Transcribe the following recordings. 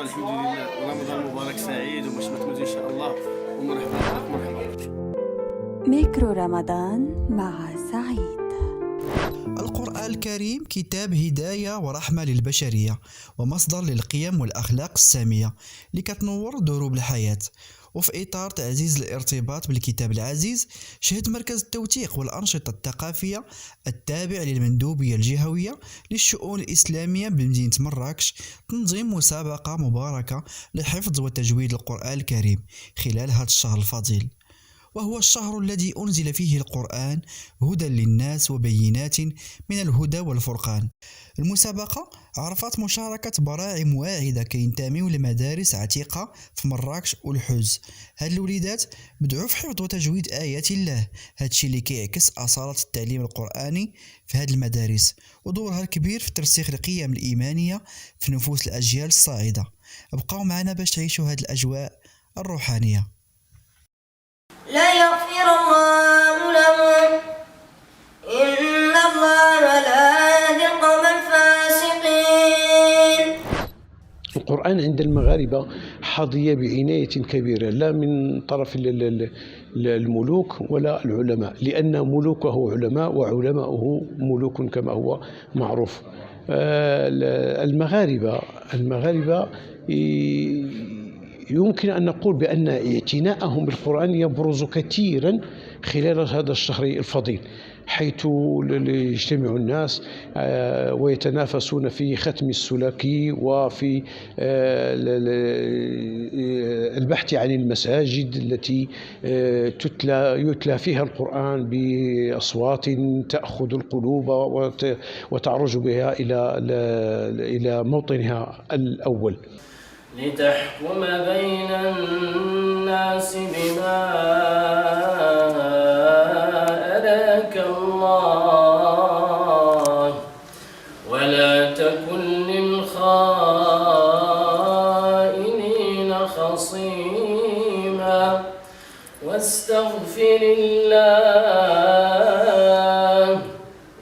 والله الحمد لله، ورمضان مبارك سعيد وباش ما تموت ان شاء الله، ومرحبا بك مرحبا. ميكرو رمضان مع سعيد. القرآن الكريم كتاب هداية ورحمة للبشرية، ومصدر للقيم والأخلاق السامية اللي كتنور دروب الحياة. وفي إطار تعزيز الارتباط بالكتاب العزيز، شهد مركز التوثيق والأنشطة الثقافية التابع للمندوبية الجهوية للشؤون الإسلامية بمدينة مراكش تنظيم مسابقة مباركة لحفظ وتجويد القرآن الكريم خلال هذا الشهر الفضيل، وهو الشهر الذي أنزل فيه القرآن هدى للناس وبينات من الهدى والفرقان. المسابقة عرفت مشاركة براعم واعدة كينتميو لمدارس عتيقة في مراكش والحوز. هاد الوليدات بدعوا في حفظ وتجويد آيات الله، هادشي اللي كيعكس أصالة التعليم القرآني في هاد المدارس ودورها الكبير في ترسيخ القيم الإيمانية في نفوس الأجيال الصاعدة. ابقوا معنا باش تعيشوا هاد الأجواء الروحانية. لا يغفر الله لهم إن الله لا يهدي القوم الفاسقين. القرآن عند المغاربة حظي بعناية كبيرة، لا من طرف الملوك ولا العلماء، لأن ملوكه علماء وعلماؤه ملوك كما هو معروف. المغاربة يمكن أن نقول بأن اعتناءهم بالقرآن يبرز كثيرا خلال هذا الشهر الفضيل، حيث يجتمع الناس ويتنافسون في ختم السلكي وفي البحث عن المساجد التي يتلى فيها القرآن بأصوات تأخذ القلوب وتعرج بها إلى موطنها الأول. لتحكم بين الناس بما أراك الله ولا تكن للخائنين خصيما واستغفر الله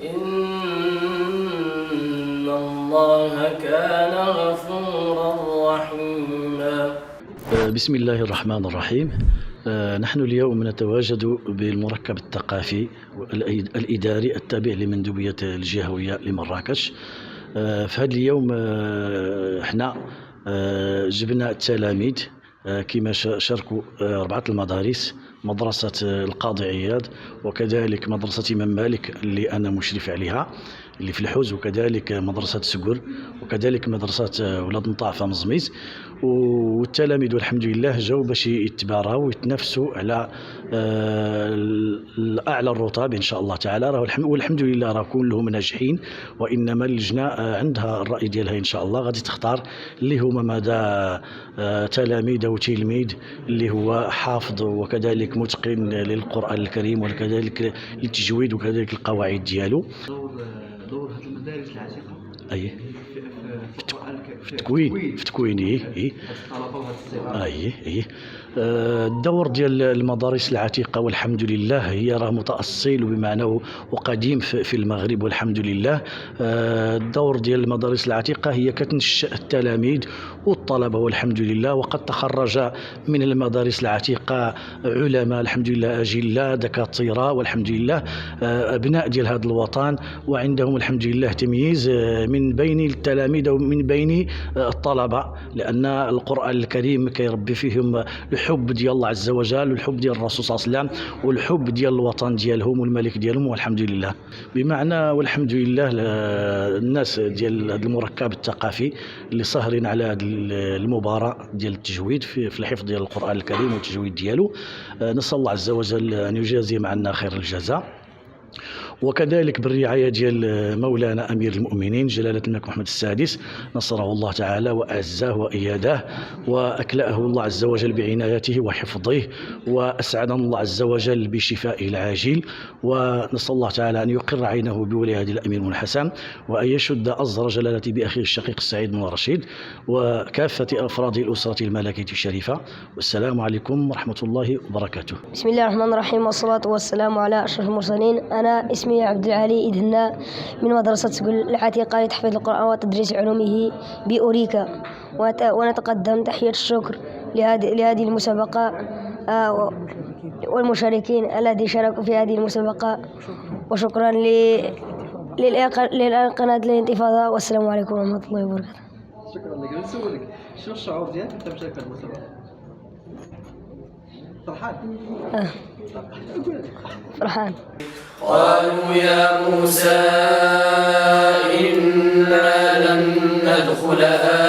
إن الله كان غفورا رحيما. بسم الله الرحمن الرحيم. نحن اليوم نتواجد بالمركب الثقافي الإداري التابع لمندوبية الجهوية لمراكش. في هذا اليوم احنا جبنا التلاميذ كما شاركوا 4 المدارس، مدرسة القاضي عياد، وكذلك مدرسة إمام مالك اللي أنا مشرف عليها اللي في الحوز، وكذلك مدرسة سقر، وكذلك مدرسة ولاد نطاع مزميز. والتلاميذ والحمد لله جاوا باش يتباراو ويتنافسوا على اعلى الرتب ان شاء الله تعالى. والحمد لله راه كلهم ناجحين، وانما اللجنه عندها الراي ديالها ان شاء الله غادي تختار اللي هما مدى تلاميذ او تلميذ اللي هو حافظ وكذلك متقن للقران الكريم وكذلك للتجويد وكذلك القواعد ديالو. دور هذه المدارس العتيقه اي في التكوين اي الطلبه وهذا الصغار اي الدور ديال المدارس العتيقه والحمد لله هي راه متأصل بمعنى وقديم في المغرب والحمد لله. الدور ديال المدارس العتيقه هي كتنشأ التلاميذ والطلبه والحمد لله، وقد تخرج من المدارس العتيقه علماء الحمد لله اجلاء دكاتره والحمد لله ابناء ديال هذا الوطن، وعندهم الحمد لله تمييز من بين التلاميذ ومن بين الطلبه، لان القرآن الكريم كيربي فيهم الحب ديال الله عز وجل والحب ديال الرسول صلى الله عليه وسلم والحب ديال الوطن ديالهم والملك ديالهم والحمد لله. بمعنى والحمد لله الناس ديال هذا المركب الثقافي اللي ساهرين على هذه المباراة ديال التجويد في الحفظ ديال القرآن الكريم والتجويد ديالو، نسأل الله عز وجل أن يجازيهم عنا خير الجزاء، وكذلك بالرعاية ديال مولانا أمير المؤمنين جلالة الملك محمد السادس نصره الله تعالى وأعزاه وأيده وأكلأه الله عز وجل بعنايته وحفظه، وأسعدنا الله عز وجل بشفائه العاجل، ونسأل الله تعالى أن يقر عينه بولي هذه الأمير من حسن، وأن يشد أزر جلالته بأخيه الشقيق السعيد من رشيد وكافة أفراد الأسرة الملكية الشريفة. والسلام عليكم ورحمة الله وبركاته. بسم الله الرحمن الرحيم، والصلاة والسلام على أشرف المرسلين. أنا اسمي اسمي عبد العالي إدهنا من مدرسة سقل العتيقة لتحفيظ القرآن وتدريس علومه بأوريكا. ونتقدم تحية الشكر لهذه المسابقة والمشاركين الذين شاركوا في هذه المسابقة، وشكرا للقناة الانتفاضة، والسلام عليكم ورحمة الله وبركاته. شكرا لك. نسولك شنو الشعور ديالك انت مشارك في هذه المسابقه؟ فرحان؟ فرحان. قالوا يا موسى إنا لن ندخلها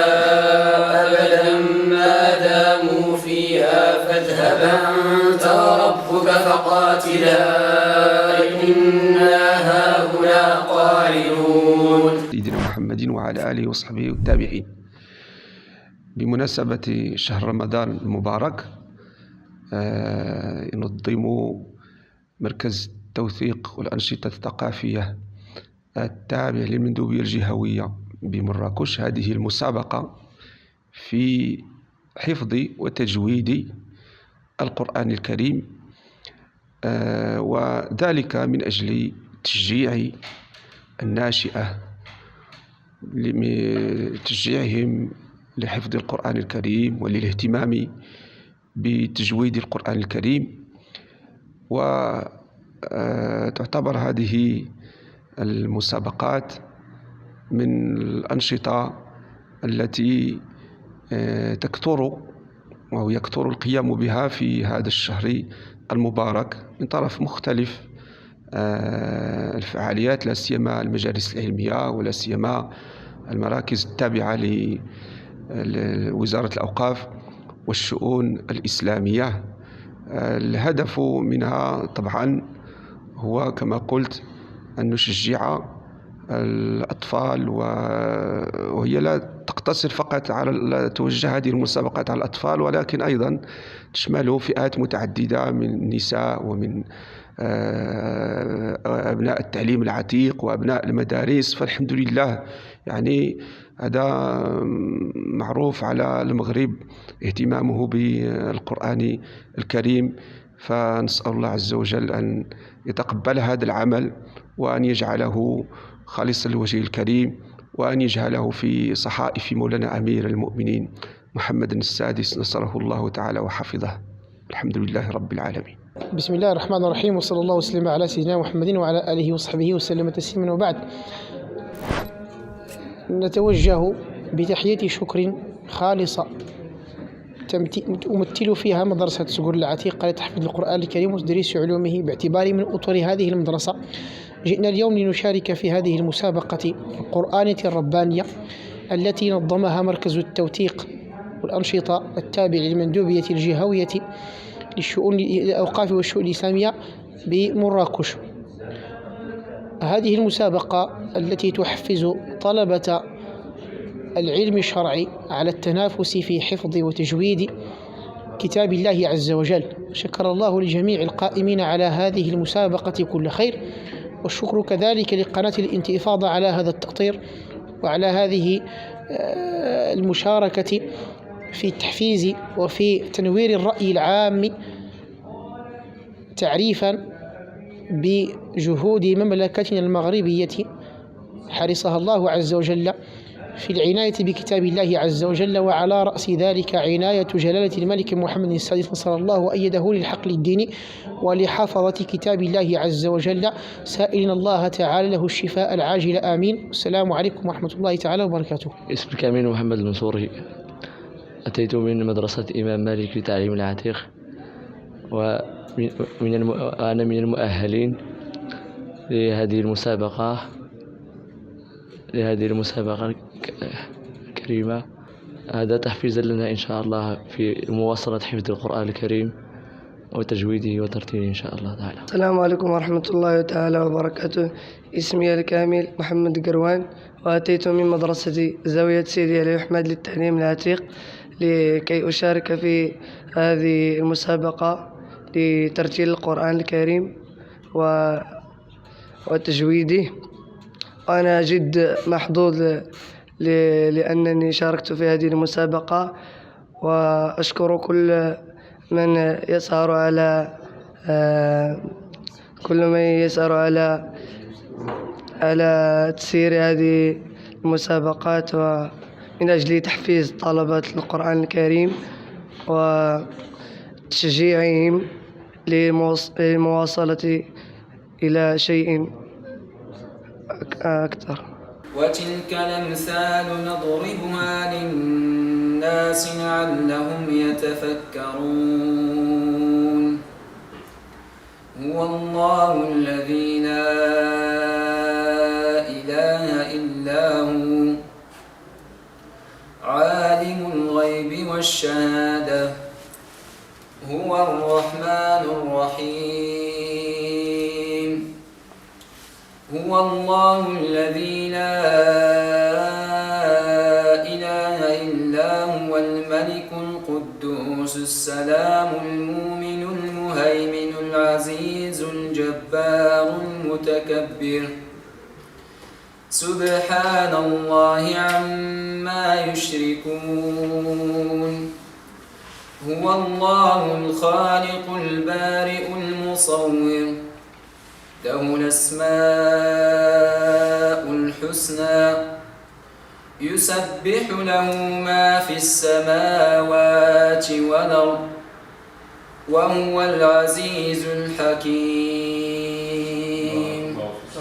أبدا ما داموا فيها فاذهب أنت وربك فقاتلا إنا هاهنا قاعدون. سيدنا محمد وعلى آله وصحبه والتابعين. بمناسبة شهر رمضان المبارك ينظم مركز التوثيق والأنشطة الثقافية التابع للمندوبية الجهوية بمراكش هذه المسابقة في حفظ وتجويد القرآن الكريم، وذلك من أجل تشجيع الناشئة، لتشجيعهم لحفظ القرآن الكريم وللاهتمام بتجويد القرآن الكريم. وتعتبر هذه المسابقات من الأنشطة التي تكثر أو يكثر القيام بها في هذا الشهر المبارك من طرف مختلف الفعاليات، لا سيما المجالس العلمية ولا سيما المراكز التابعة لوزارة الأوقاف والشؤون الإسلامية. الهدف منها طبعا هو كما قلت أن نشجع الأطفال، وهي لا تقتصر فقط على توجه هذه المسابقات على الأطفال، ولكن أيضا تشمل فئات متعددة من النساء ومن أبناء التعليم العتيق وأبناء المدارس. فالحمد لله يعني هذا معروف على المغرب اهتمامه بالقرآن الكريم، فنسأل الله عز وجل أن يتقبل هذا العمل وأن يجعله خالصا لوجهه الكريم، وأن يجعله في صحائف مولانا أمير المؤمنين محمد السادس نصره الله تعالى وحفظه. الحمد لله رب العالمين. بسم الله الرحمن الرحيم، وصلى الله وسلم على سيدنا محمد وعلى آله وصحبه وسلم تسليما، وبعد. نتوجه بتحية شكر خالصة أمثل فيها مدرسة سقل العتيقة لتحفيظ القرآن الكريم وتدريس علومه، باعتباري من أطر هذه المدرسة. جئنا اليوم لنشارك في هذه المسابقة القرآنية الربانية التي نظمها مركز التوثيق والأنشطة التابع للمندوبية الجهوية للشؤون الأوقاف والشؤون الإسلامية بمراكش. هذه المسابقة التي تحفز طلبة العلم الشرعي على التنافس في حفظ وتجويد كتاب الله عز وجل. شكر الله لجميع القائمين على هذه المسابقة كل خير، والشكر كذلك لقناة الانتفاضة على هذا التقطير وعلى هذه المشاركة في التحفيز وفي تنوير الرأي العام، تعريفا بجهود مملكتنا المغربية حرصها الله عز وجل في العناية بكتاب الله عز وجل، وعلى رأس ذلك عناية جلالة الملك محمد السادس نصر الله وأيده للحق الديني ولحفظة كتاب الله عز وجل، سائلين الله تعالى له الشفاء العاجل آمين. السلام عليكم ورحمة الله تعالى وبركاته. اسمي كامل محمد المنصوري، أتيت من مدرسة إمام مالك لتعليم العتيق، وأنا من المؤهلين لهذه المسابقة الكريمة. هذا تحفيزا لنا إن شاء الله في مواصلة حفظ القرآن الكريم وتجويده وترتيله إن شاء الله تعالى. السلام عليكم ورحمة الله تعالى وبركاته. اسمي الكامل محمد قروان، وأتيت من مدرسة زاوية سيدي علي أحمد للتعليم العتيق لكي أشارك في هذه المسابقة لترتيل القرآن الكريم وتجويده. أنا جد محظوظ لأنني شاركت في هذه المسابقة، وأشكر كل من يسهر على على تسيير هذه المسابقات ومن أجل تحفيز طلبة القرآن الكريم وتشجيعهم للمواصلة إلى شيء أكثر. وتلك الأمثال نضربها للناس لعلهم يتفكرون. هو الله الذي لا إله إلا هو عالم الغيب والشهادة هو الرحمن الرحيم. هو الله الذي لا إله إلا هو الملك القدوس السلام المؤمن المهيمن العزيز الجبار المتكبر سبحان الله عما يشركون. هو الله الخالق البارئ المصور له الأسماء الحسنى يسبح له ما في السماوات والأرض وهو العزيز الحكيم.